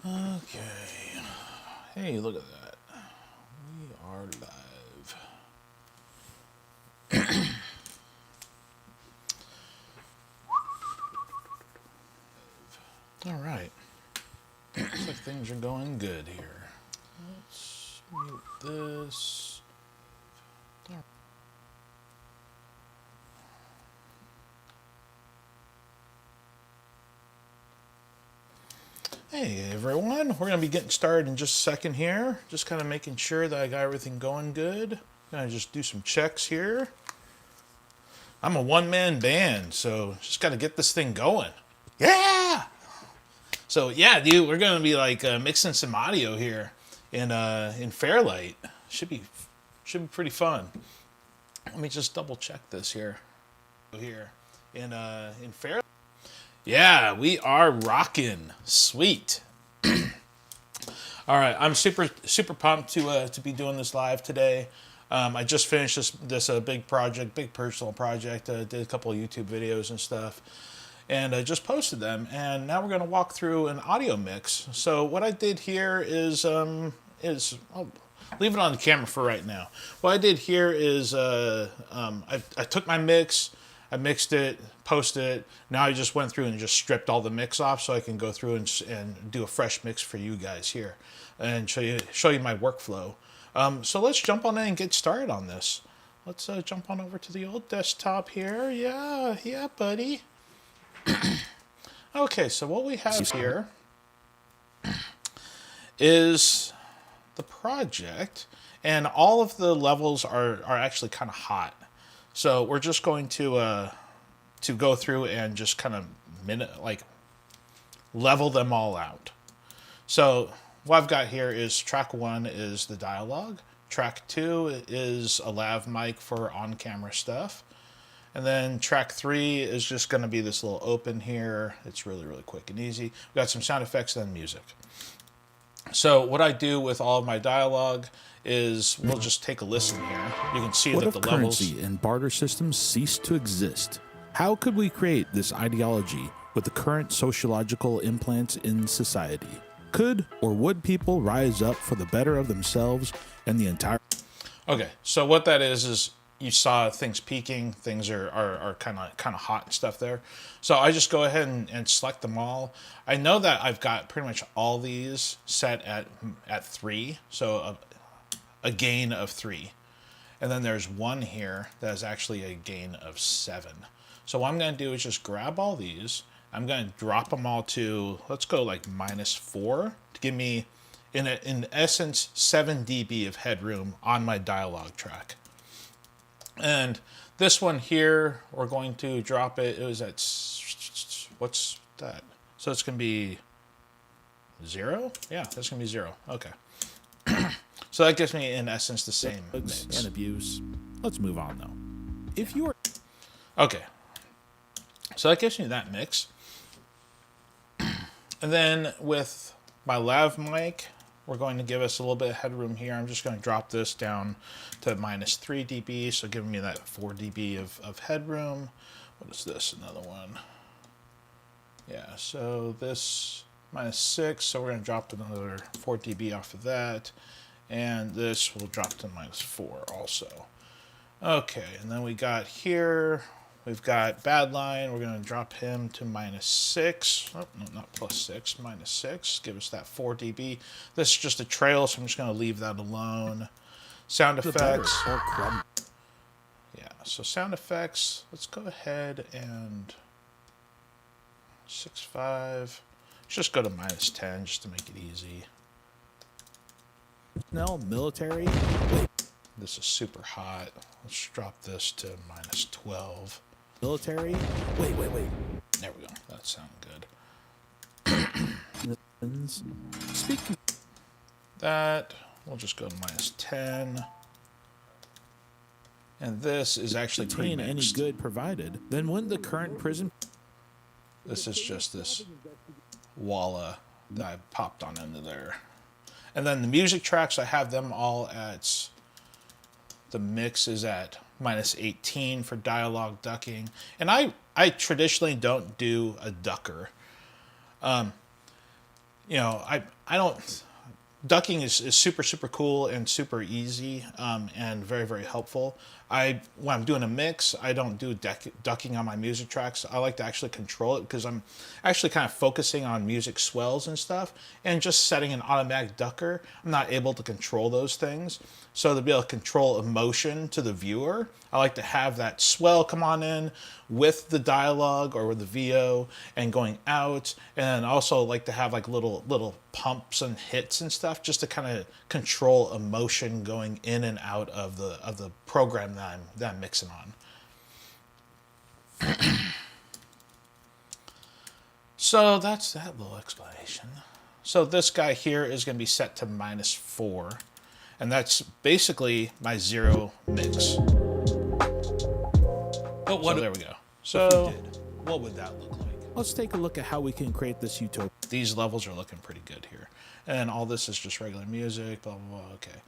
Okay. Hey, look at that. We are live. All right. Looks like things are going good here. Let's mute this. Hey everyone, we're going to be getting started in just a second here. Just kind of making sure that I got everything going good. Gonna just do some checks here. I'm a one-man band, so just got to get this thing going. Yeah! So yeah, dude, we're going to be like mixing some audio here in Fairlight. Should be pretty fun. Let me just double check this here. Here in Fairlight. Yeah, we are rocking. Sweet. All right, I'm super pumped to be doing this live today. I just finished this big project, big personal project. Did a couple of YouTube videos and stuff, and I just posted them. And now we're going to walk through an audio mix. So what I did here is I'll leave it on the camera for right now. What I did here is I took my mix. I mixed it, posted it. Now I just went through and just stripped all the mix off so I can go through and do a fresh mix for you guys here and show you my workflow. So let's jump on in and get started on this. Let's jump on over to the old desktop here. Yeah, buddy. Okay, so what we have here is the project, and all of the levels are actually kind of hot. So we're just going to go through and just kind of level them all out. So what I've got here is track 1 is the dialogue. Track 2 is a lav mic for on-camera stuff. And then track 3 is just going to be this little open here. It's really, really quick and easy. We've got some sound effects and music. So what I do with all of my dialogue is we'll just take a listen here. You can see that the levels... What if currency and barter systems cease to exist? How could we create this ideology with the current sociological implants in society? Could or would people rise up for the better of themselves and the entire... Okay, so what that is you saw things peaking, things are kind of hot and stuff there. So I just go ahead and select them all. I know that I've got pretty much all these set at 3, so a gain of 3. And then there's one here that is actually a gain of 7. So what I'm going to do is just grab all these. I'm going to drop them all to, let's go like -4 to give me, in essence, 7 dB of headroom on my dialogue track. And this one here, we're going to drop it. It was at, what's that? So it's going to be 0? Yeah, that's going to be 0. Okay. So that gives me, in essence, the same mix. And abuse. Let's move on, though. If you are... Okay. So that gives me that mix. And then with my lav mic, we're going to give us a little bit of headroom here. I'm just going to drop this down to -3 dB, so giving me that 4 dB of headroom. What is this? Another one. Yeah, so this -6, so we're going to drop another 4 dB off of that. And this will drop to -4 also. Okay, and then we got here, we've got Badline. We're going to drop him to -6. Oh, no, not +6, -6. Give us that 4 dB. This is just a trail, so I'm just going to leave that alone. Sound effects. Yeah, so sound effects. Let's go ahead and 6.5. Let's just go to -10 just to make it easy. No, military. This is super hot. Let's drop this to -12. Military. Wait. There we go. That sounds good. Speaking. That, we'll just go to -10. And this is actually Obtain any pre-mixed. good provided, then wouldn't the current prison... This is just this walla that I popped on into there. And then the music tracks, I have them all at... The mix is at -18 for dialogue ducking. And I traditionally don't do a ducker. I don't. Ducking is super super cool and super easy, and very very helpful. When I'm doing a mix, I don't do ducking on my music tracks. I like to actually control it because I'm actually kind of focusing on music swells and stuff, and just setting an automatic ducker, I'm not able to control those things. So to be able to control emotion to the viewer, I like to have that swell come on in with the dialogue or with the VO and going out, and also like to have like little pumps and hits and stuff just to kind of control emotion going in and out of the program that I'm mixing on. So that's that little explanation. So this guy here is going to be set to -4. And that's basically my 0 mix. But what So there we go. So what would that look like? Let's take a look at how we can create this utopia. these levels are looking pretty good here. And all this is just regular music, blah, blah, blah. Okay.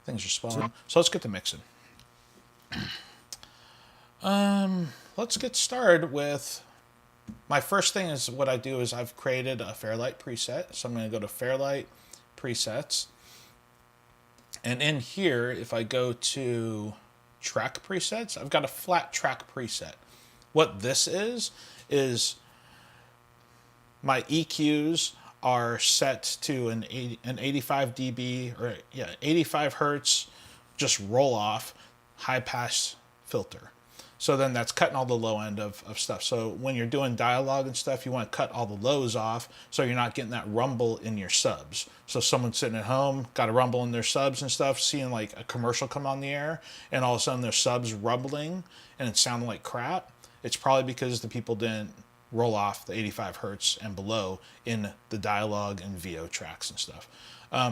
Things are spawning. So let's get to mixing. Let's get started with, my first thing is what I do is I've created a Fairlight preset. So I'm going to go to Fairlight presets. And in here, if I go to track presets, I've got a flat track preset. What this is my EQs are set to an 85 dB, or 85 hertz, just roll off, high pass filter. So then that's cutting all the low end of stuff. So when you're doing dialogue and stuff, you want to cut all the lows off so you're not getting that rumble in your subs. So someone sitting at home, got a rumble in their subs and stuff, seeing like a commercial come on the air, and all of a sudden their subs rumbling and it sounding like crap. It's probably because the people didn't roll off the 85 hertz and below in the dialogue and VO tracks and stuff.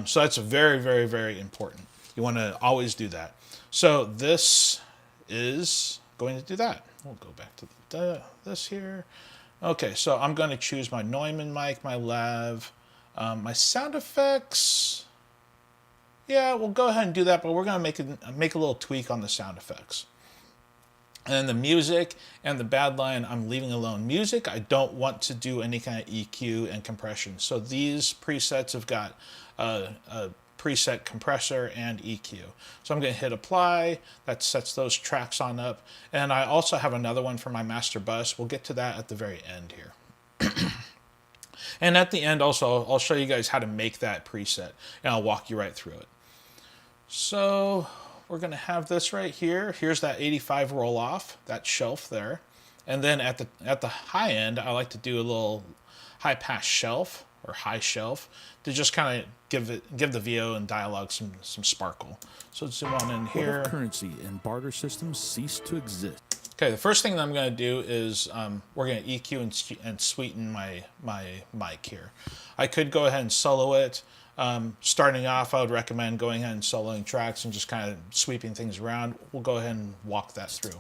So that's very, very, very important. You want to always do that. So this is going to do that. We'll go back to this here. Okay, so I'm going to choose my Neumann mic, my lav, my sound effects. Yeah, we'll go ahead and do that, but we're going to make a little tweak on the sound effects. And then the music and the bad line, I'm leaving alone. Music, I don't want to do any kind of EQ and compression. So these presets have got a preset compressor and EQ. So I'm going to hit apply. That sets those tracks on up. And I also have another one for my master bus. We'll get to that at the very end here. And at the end also, I'll show you guys how to make that preset, and I'll walk you right through it. So we're going to have this right here. Here's that 85 roll off, that shelf there. And then at the high end, I like to do a little high pass shelf or high shelf to just kind of give the VO and dialogue some sparkle. So let's zoom on in here. What if currency and barter systems cease to exist? Okay, the first thing that I'm going to do is we're going to EQ and sweeten my mic here. I could go ahead and solo it. Starting off, I would recommend going ahead and soloing tracks and just kind of sweeping things around. We'll go ahead and walk that through.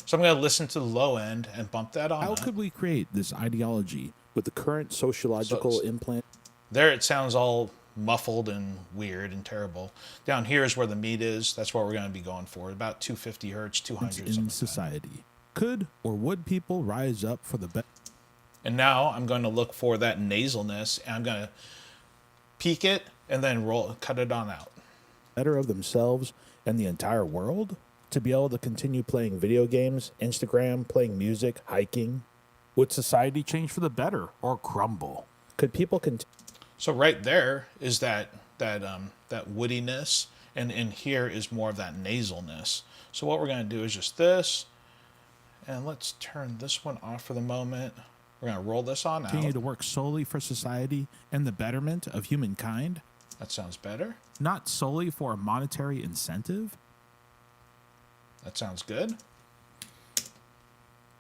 So I'm going to listen to the low end and bump that on. How could we create this ideology with the current sociological implant? There it sounds all muffled and weird and terrible. Down here is where the meat is. That's what we're going to be going for. About 250 hertz, 200 in society. Could or would people rise up for the best? And now I'm going to look for that nasalness, and I'm going to peak it and then cut it on out. Better of themselves and the entire world? To be able to continue playing video games, Instagram, playing music, hiking? Would society change for the better or crumble? Could people continue? So right there is that woodiness, and in here is more of that nasalness. So what we're going to do is just this, and let's turn this one off for the moment. We're going to roll this on out. Continue to work solely for society and the betterment of humankind? That sounds better. Not solely for a monetary incentive? That sounds good.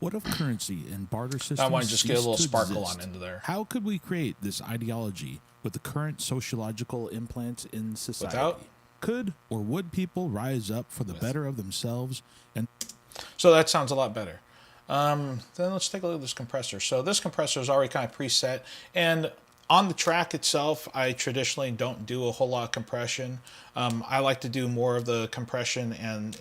What if currency and barter systems I want to just get a little sparkle exist? on into there. How could we create this ideology with the current sociological implants in society? Without? Could or would people rise up for the better of themselves? And so that sounds a lot better. Then let's take a look at this compressor. So this compressor is already kind of preset, and on the track itself, I traditionally don't do a whole lot of compression. I like to do more of the compression and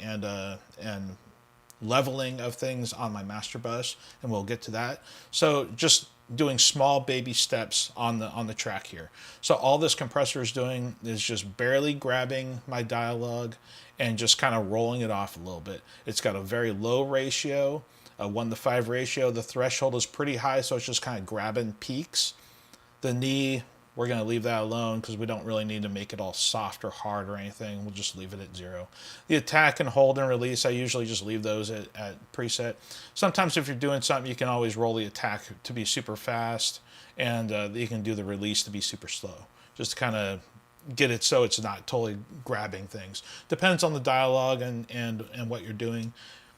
leveling of things on my master bus, and we'll get to that. So just doing small baby steps on the track here. So all this compressor is doing is just barely grabbing my dialogue and just kind of rolling it off a little bit. It's got a very low ratio, a 1:5 ratio. The threshold is pretty high, so it's just kind of grabbing peaks. The knee, we're going to leave that alone because we don't really need to make it all soft or hard or anything. We'll just leave it at 0. The attack and hold and release, I usually just leave those at preset. Sometimes if you're doing something, you can always roll the attack to be super fast, and you can do the release to be super slow, just to kind of get it so it's not totally grabbing things. Depends on the dialogue and what you're doing.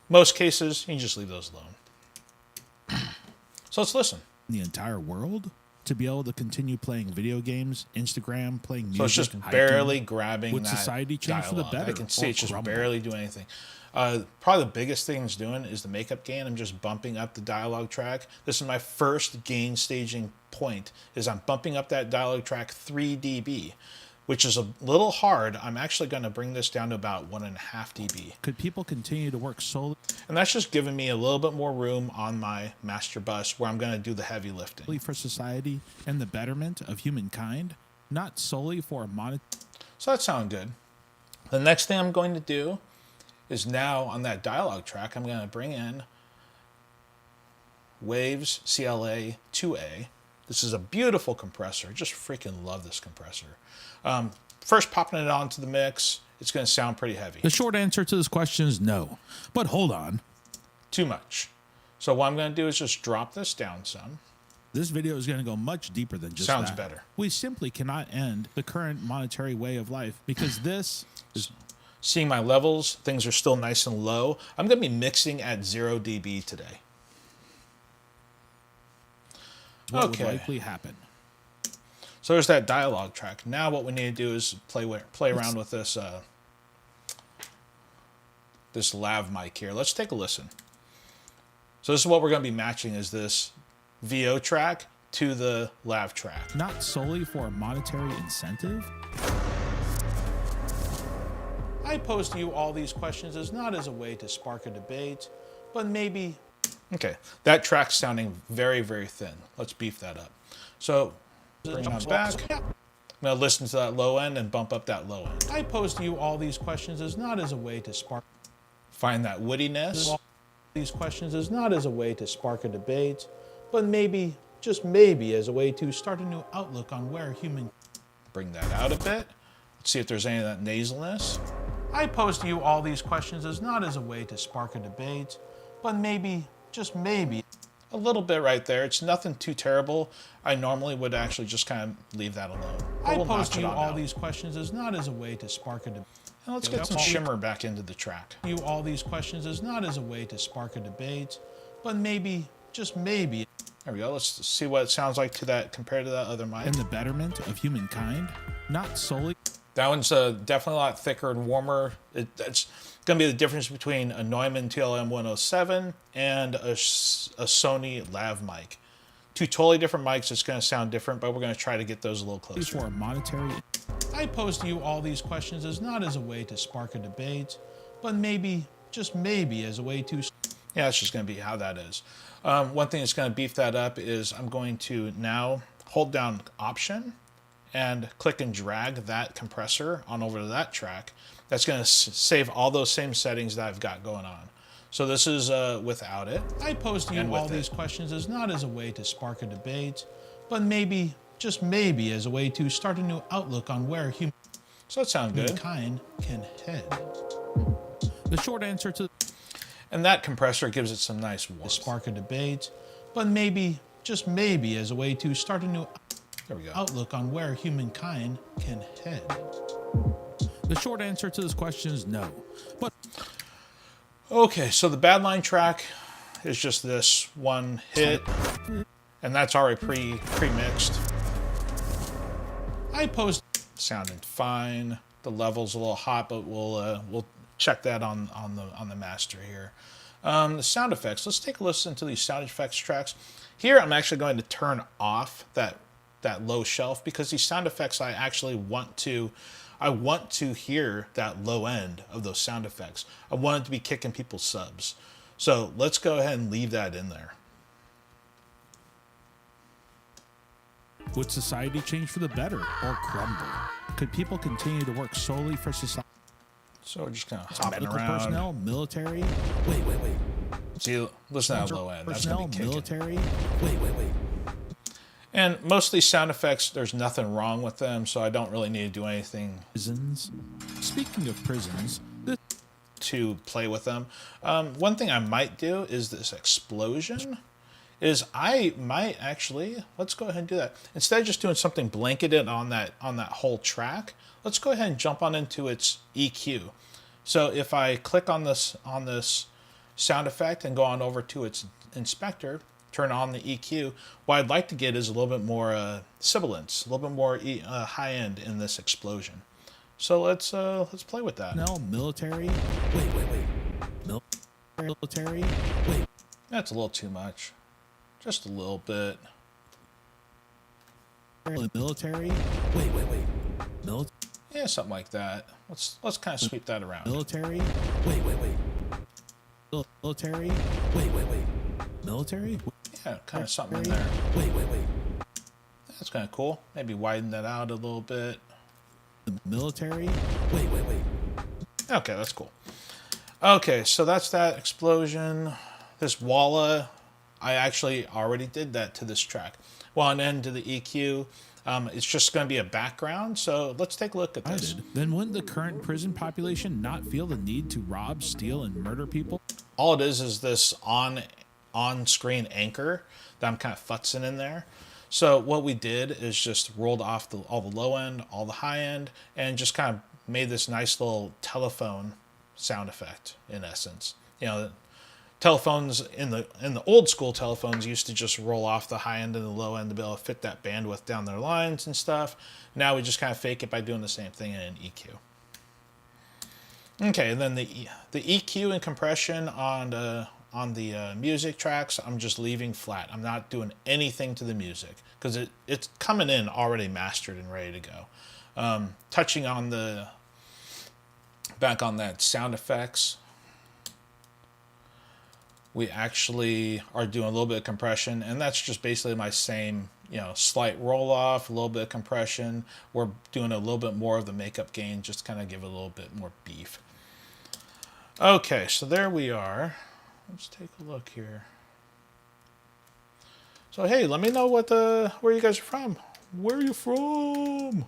Most cases, you can just leave those alone. So let's listen. The entire world to be able to continue playing video games, Instagram, playing music. So it's just barely grabbing would that society change dialogue. for the better? I can see it's just crumble? barely doing anything. Probably the biggest thing it's doing is the makeup gain. I'm just bumping up the dialogue track. This is my first gain staging point, is I'm bumping up that dialogue track 3 dB, which is a little hard. I'm actually going to bring this down to about 1.5 dB. Could people continue to work solely And that's just giving me a little bit more room on my master bus where I'm going to do the heavy lifting. for society and the betterment of humankind, not solely for monetary? So that sounds good. The next thing I'm going to do is now on that dialogue track, I'm going to bring in Waves CLA 2A. This is a beautiful compressor. I just freaking love this compressor. First popping it onto the mix, it's going to sound pretty heavy. The short answer to this question is no. But hold on. Too much. So what I'm going to do is just drop this down some. This video is going to go much deeper than just Sounds that. better. We simply cannot end the current monetary way of life because this is Seeing my levels, things are still nice and low. I'm going to be mixing at 0 dB today. what would likely happen. So there's that dialogue track. Now what we need to do is play around with this this lav mic here. Let's take a listen. So this is what we're going to be matching, is this VO track to the lav track. Not solely for a monetary incentive. I pose to you all these questions as not as a way to spark a debate, but maybe... Okay, that track's sounding very, very thin. Let's beef that up. So, bring it back. I'm going to listen to that low end and bump up that low end. I pose to you all these questions as not as a way to spark... Find that woodiness. These questions as not as a way to spark a debate, but maybe, just maybe, as a way to start a new outlook on where human... Bring that out a bit. Let's see if there's any of that nasalness. I pose to you all these questions as not as a way to spark a debate, but maybe, just maybe, a little bit right there. It's nothing too terrible. I normally would actually just kind of leave that alone. I pose to you all these questions as not as a way to spark a debate. And let's get some shimmer back into the track. You all these questions as not as a way to spark a debate, but maybe, just maybe. There we go. Let's see what it sounds like to that compared to that other mic. And the betterment of humankind, not solely. That one's definitely a lot thicker and warmer. It's going to be the difference between a Neumann TLM 107 and a Sony lav mic. Two totally different mics. It's going to sound different, but we're going to try to get those a little closer. For monetary. I pose to you all these questions as not as a way to spark a debate, but maybe, just maybe, as a way to... Yeah, that's just going to be how that is. One thing that's going to beef that up is I'm going to now hold down Option and click and drag that compressor on over to that track. That's going to save all those same settings that I've got going on. So this is without it. I pose to you all these questions as not as a way to spark a debate, but maybe, just maybe, as a way to start a new outlook on where so that sounds good. Humankind can head. The short answer to... And that compressor gives it some nice warmth. Spark a debate, but maybe, just maybe, as a way to start a new... There we go. Outlook on where humankind can head. The short answer to this question is no. But okay, so the Badline track is just this one hit, and that's already pre-mixed. I posed sounding fine. The level's a little hot, but we'll check that on the master here. The sound effects. Let's take a listen to these sound effects tracks. Here, I'm actually going to turn off that low shelf because these sound effects I actually want to hear that low end of those sound effects. I want it to be kicking people's subs. So let's go ahead and leave that in there. Would society change for the better or crumble? Could people continue to work solely for society? So we're just kind of hopping Medical around. personnel, military. Wait. See, listen to that low end. That's gonna Personnel, be kicking. military. Wait. And most of these sound effects, there's nothing wrong with them, so I don't really need to do anything Prisons. Speaking of prisons, this to play with them. One thing I might do is this explosion. I might actually, let's go ahead and do that. Instead of just doing something blanketed on that whole track, let's go ahead and jump on into its EQ. So if I click on this sound effect and go on over to its inspector, turn on the EQ, what I'd like to get is a little bit more sibilance, a little bit more high end in this explosion. So let's play with that. personnel, military. Wait. Military. Wait. That's a little too much. Just a little bit. Military. Wait. Yeah, something like that. Let's kind of sweep that around. Military. Wait. Military. Wait. Military. Yeah, kind of something in there. Wait. That's kind of cool. Maybe widen that out a little bit. Military. Wait. Okay, that's cool. Okay, so that's that explosion. This walla, I actually already did that to this track. Well, and then to the EQ, it's just going to be a background. So let's take a look at this. Then wouldn't the current prison population not feel the need to rob, steal, and murder people? All it is this on-screen anchor that I'm kind of futzing in there. So what we did is just rolled off all the low end, all the high end, and just kind of made this nice little telephone sound effect in essence. You know, telephones in the old school telephones used to just roll off the high end and the low end to be able to fit that bandwidth down their lines and stuff. Now we just kind of fake it by doing the same thing in an EQ. Okay, and then the EQ and compression on the music tracks, I'm just leaving flat. I'm not doing anything to the music because it's coming in already mastered and ready to go. Touching on back on that sound effects, we actually are doing a little bit of compression, and that's just basically my same, slight roll off, a little bit of compression. We're doing a little bit more of the makeup gain, just kind of give it a little bit more beef. Okay, so there we are. Let's take a look here. So hey, let me know where you guys are from. Where are you from?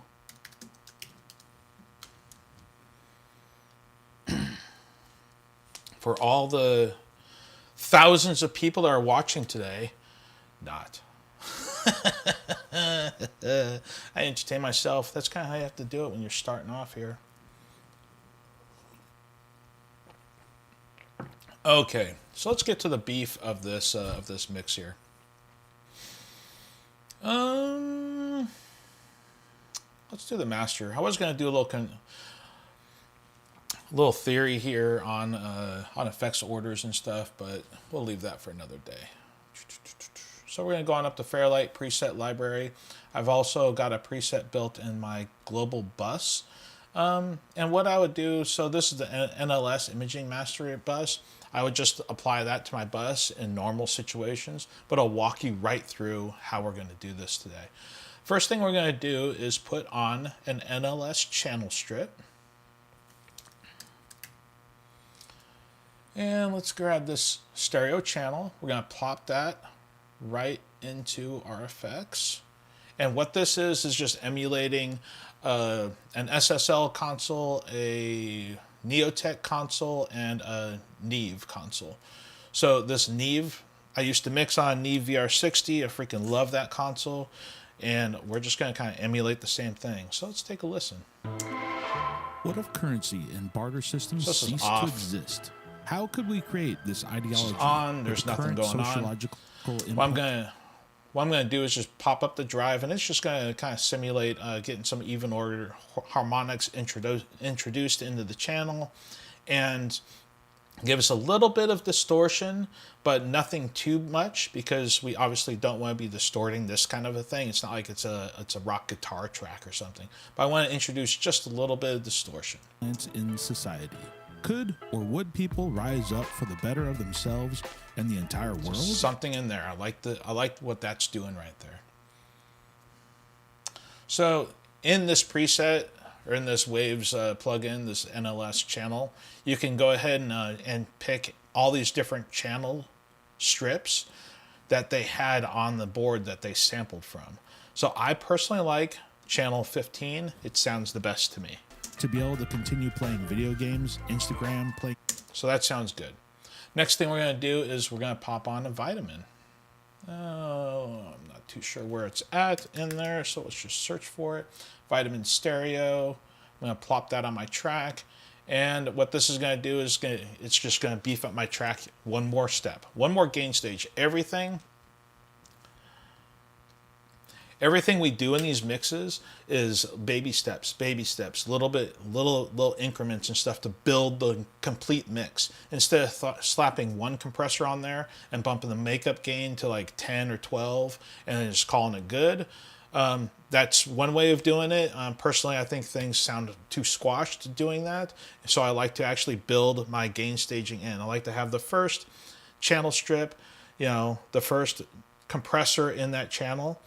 For all the thousands of people that are watching today, not. I entertain myself. That's kind of how you have to do it when you're starting off here. Okay, so let's get to the beef of this mix here. Let's do the master. I was going to do a little theory here on effects orders and stuff, but we'll leave that for another day. So we're going to go on up to Fairlight preset library. I've also got a preset built in my global bus. And what I would do, so this is the NLS imaging master bus. I would just apply that to my bus in normal situations, but I'll walk you right through how we're going to do this today. First thing we're going to do is put on an NLS channel strip. And let's grab this stereo channel. We're going to plop that right into our effects. And what this is just emulating an SSL console, a Neotech console, and a Neve console. So this Neve, I used to mix on Neve VR60. I freaking love that console. And we're just going to kind of emulate the same thing. So let's take a listen. What if currency and barter systems cease to exist? How could we create this ideology? On, there's nothing going on. What I'm going to do is just pop up the drive, and it's just going to kind of simulate getting some even order harmonics introduced into the channel and give us a little bit of distortion, but nothing too much, because we obviously don't want to be distorting this kind of a thing. It's not like it's a rock guitar track or something, but I want to introduce just a little bit of distortion. In society, could or would people rise up for the better of themselves and the entire world? Something in there. I like what that's doing right there. So in this preset, or in this Waves plugin, this NLS channel, you can go ahead and pick all these different channel strips that they had on the board that they sampled from. So I personally like channel 15. It sounds the best to me. To be able to continue playing video games, Instagram, play. So that sounds good. Next thing we're going to do is we're going to pop on a vitamin. I'm not too sure where it's at in there, so let's just search for it. Vitamin stereo. I'm going to plop that on my track. And what this is going to do is it's just going to beef up my track one more step, one more gain stage. Everything we do in these mixes is baby steps, little increments and stuff to build the complete mix. Instead of slapping one compressor on there and bumping the makeup gain to like 10 or 12 and then just calling it good. That's one way of doing it. Personally, I think things sound too squashed doing that. So I like to actually build my gain staging in. I like to have the first channel strip, the first compressor in that channel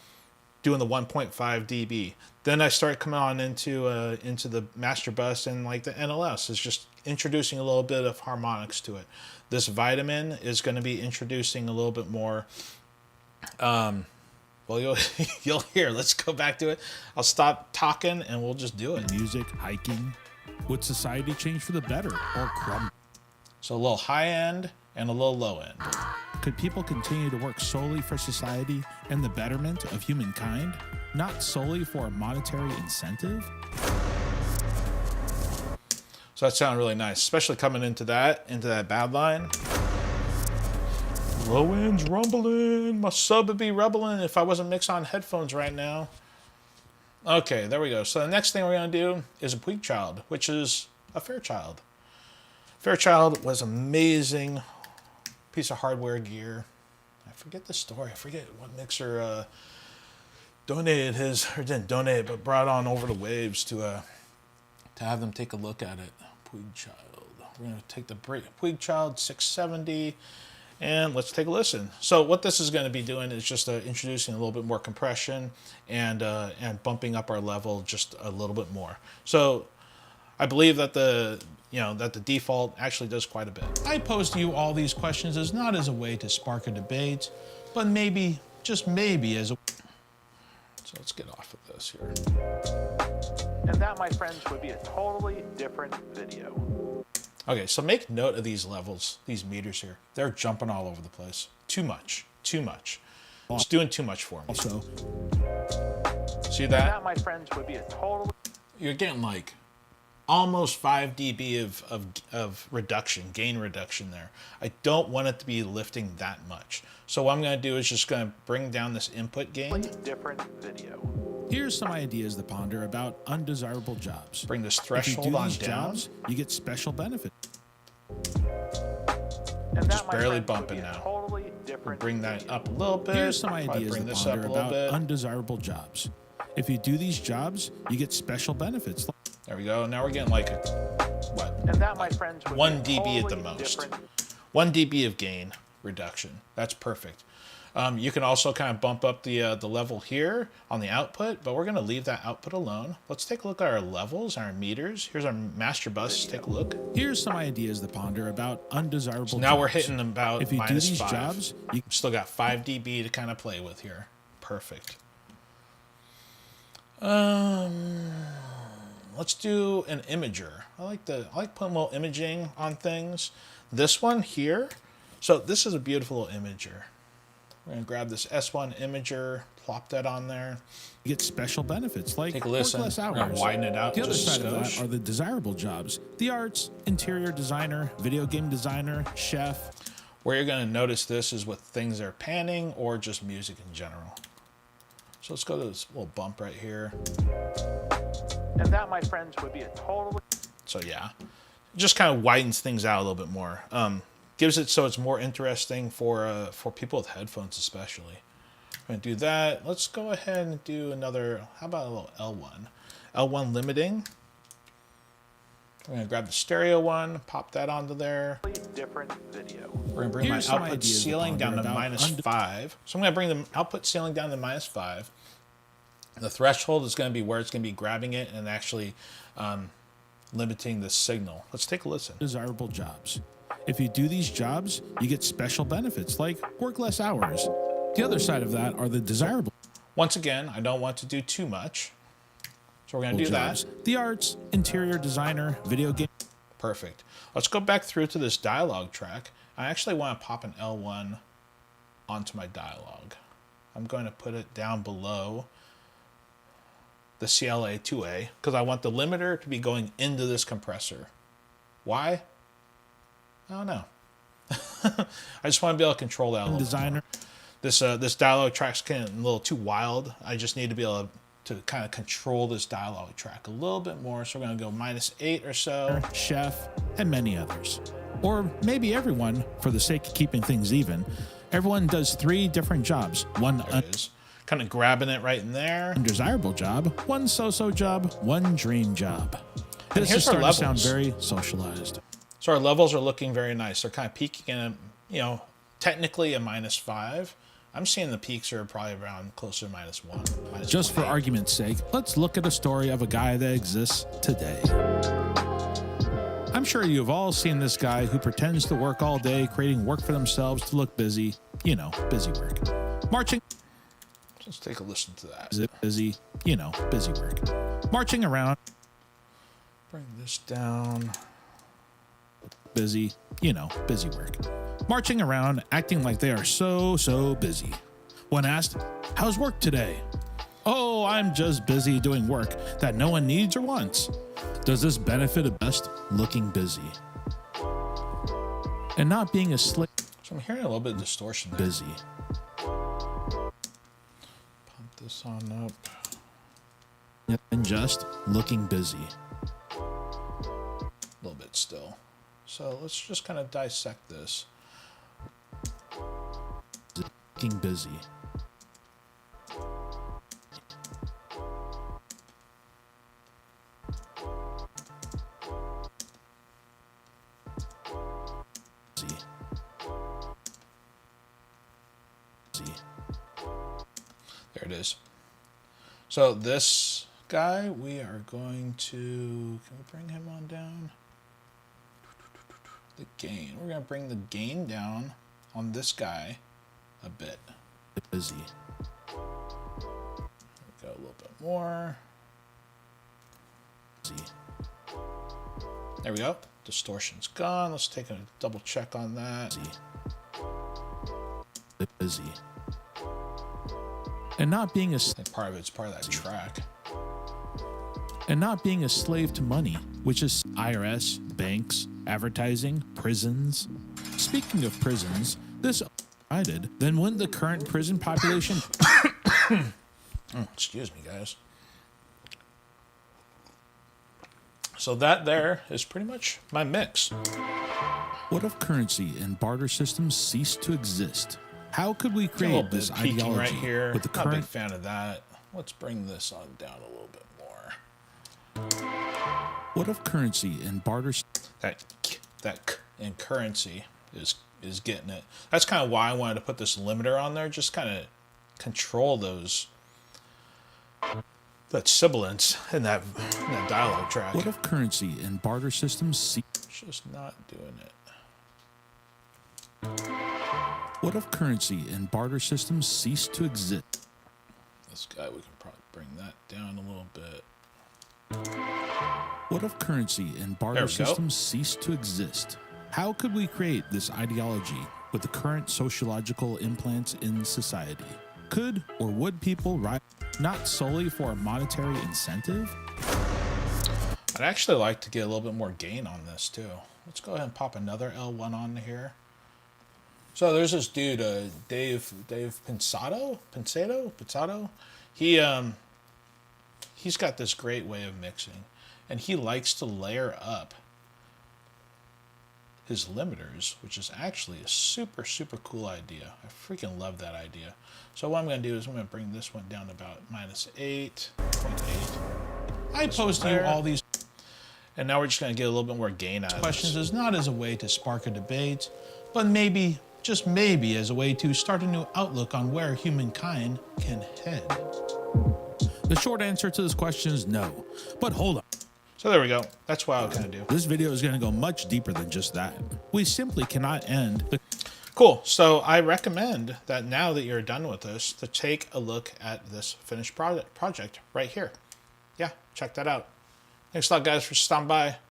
doing the 1.5 dB. Then I start coming on into the master bus, and like the NLS is just introducing a little bit of harmonics to it. This vitamin is going to be introducing a little bit more. Well, you'll hear. Let's go back to it. I'll stop talking and we'll just do it. Music, hiking. Would society change for the better or crumble? So a little high end and a little low end. Could people continue to work solely for society and the betterment of humankind, not solely for a monetary incentive? So that sounded really nice, especially coming into that bad line. Low end's rumbling. My sub would be rumbling if I wasn't mixing on headphones right now. Okay, there we go. So the next thing we're going to do is a Puig Child, which is a Fairchild. Fairchild was amazing piece of hardware gear. I forget the story. I forget what mixer donated his, or didn't donate, but brought on over the Waves to have them take a look at it. Puig Child. We're going to take the Puig Child 670. And let's take a listen. So what this is going to be doing is just introducing a little bit more compression and bumping up our level just a little bit more. So I believe that the default actually does quite a bit. I pose to you all these questions as not as a way to spark a debate, but maybe, just maybe, as a... So let's get off of this here. And that, my friends, would be a totally different video. Okay, so make note of these levels, these meters here. They're jumping all over the place. Too much. It's doing too much for me. Also, see that? That, my friends, would be a totally... You're getting like almost 5 dB of reduction, gain reduction there. I don't want it to be lifting that much. So what I'm going to do is just going to bring down this input gain. Different video. here's some ideas to ponder about undesirable jobs. Bring this If you threshold do on these down. jobs, you get special benefits. And Just my barely friends, would bumping be a now. Totally different Bring that video. up a little bit. Here's some Probably ideas bring to this up a ponder little about bit. undesirable jobs. If you do these jobs, you get special benefits. There we go. Now we're getting like what? And that, my friends, would 1 be a dB at the totally most. different- 1 dB of gain reduction. That's perfect. You can also kind of bump up the level here on the output, but we're going to leave that output alone. Let's take a look at our levels, our meters. Here's our master bus. Take a look. Here's some ideas to ponder about undesirable So jobs. now we're hitting about If you do minus these 5. jobs, you Still got 5 dB to kind of play with here. Perfect. Let's do an imager. I like putting a little imaging on things. This one here. So this is a beautiful little imager. We're gonna grab this S1 imager, plop that on there. You get special benefits like Take a listen. work less We're gonna hours. widen it out The other just a side of that skosh. are the desirable jobs: the arts, interior designer, video game designer, chef. Where you're gonna notice this is with things that are panning or just music in general. So let's go to this little bump right here. And that, my friends, would be a totally... So yeah, just kind of widens things out a little bit more. Gives it so it's more interesting for people with headphones especially. I'm gonna do that. Let's go ahead and do another, how about a little L1? L1 limiting. We're gonna grab the stereo one, pop that onto there. different video. We're gonna bring Here's my some output ideas to ceiling down to ponder about -5. So I'm gonna bring the output ceiling down to -5. The threshold is going to be where it's going to be grabbing it and actually limiting the signal. Let's take a listen. Desirable jobs. If you do these jobs, you get special benefits like work less hours. The other side of that are the desirable Once again, I don't want to do too much, so we're going to do jobs. that. The arts, interior designer, video game. Perfect. Let's go back through to this dialogue track. I actually want to pop an L1 onto my dialogue. I'm going to put it down below the CLA 2A because I want the limiter to be going into this compressor. Why? I don't know. I just want to be able to control that a little Designer. more. This dialogue track's getting a little too wild. I just need to be able to kind of control this dialogue track a little bit more. So we're going to go -8 or so. Chef, and many others. Or maybe everyone, for the sake of keeping things even. Everyone does 3 different jobs. One There it is. Kind of grabbing it right in there. undesirable job, one so-so job, one dream job. And This here's is our starting to sound levels. very socialized. So our levels are looking very nice. They're kind of peaking in, technically a -5. I'm seeing the peaks are probably around closer to -1. Just for 1.8. argument's sake, let's look at a story of a guy that exists today. I'm sure you've all seen this guy who pretends to work all day, creating work for themselves to look busy. Busy work. Marching, Let's take a listen to that. busy, busy work. Marching around, Bring this down. busy, busy work. Marching around, acting like they are so busy. When asked, how's work today? Oh, I'm just busy doing work that no one needs or wants. Does this benefit a best looking busy? And not being a slave So I'm hearing a little bit of distortion there. busy. Pump this on up. And just looking busy. A little bit still. So let's just kind of dissect this. Looking busy. Busy. Busy. There it is. So this guy, we are going to, can we bring him on down? The gain. We're going to bring the gain down on this guy a bit. Busy. Go a little bit more. Busy. There we go. Distortion's gone. Let's take a double check on that. Busy. And not being a I think part of it's part of that track. and not being a slave to money, which is IRS, banks, advertising, prisons. Speaking of prisons, this divided, then wouldn't the current prison population Excuse me, guys. So that there is pretty much my mix. what if currency and barter systems cease to exist? How could we A little create bit this peaking ideology right here. with the Not a big current fan of that. Let's bring this on down a little bit more. what if currency and barter That in currency is getting it. That's kind of why I wanted to put this limiter on there, just kind of control that sibilance in that dialogue track. what if currency and barter systems cease It's just not doing it. what if currency and barter systems cease to exist? This guy, we can probably bring that down a little bit. What if currency and There barter we go. systems cease to exist? How could we create this ideology with the current sociological implants in society? Could or would people rise not solely for a monetary incentive? I'd actually like to get a little bit more gain on this too. Let's go ahead and pop another L1 on here. So there's this dude, Dave Pensato. He's got this great way of mixing, and he likes to layer up his limiters, which is actually a super cool idea. I freaking love that idea. So what I'm going to do is I'm going to bring this one down to about -8.8. I posed to you all these And now we're just going to get a little bit more gain out of questions this. as not as a way to spark a debate, but maybe, just maybe, as a way to start a new outlook on where humankind can head. The short answer to this question is no. But hold on. So there we go. That's what I would kind of do. This video is going to go much deeper than just that. We simply cannot end the Cool. So I recommend that now that you're done with this, to take a look at this finished project right here. Yeah, check that out. Thanks a lot, guys, for stopping by.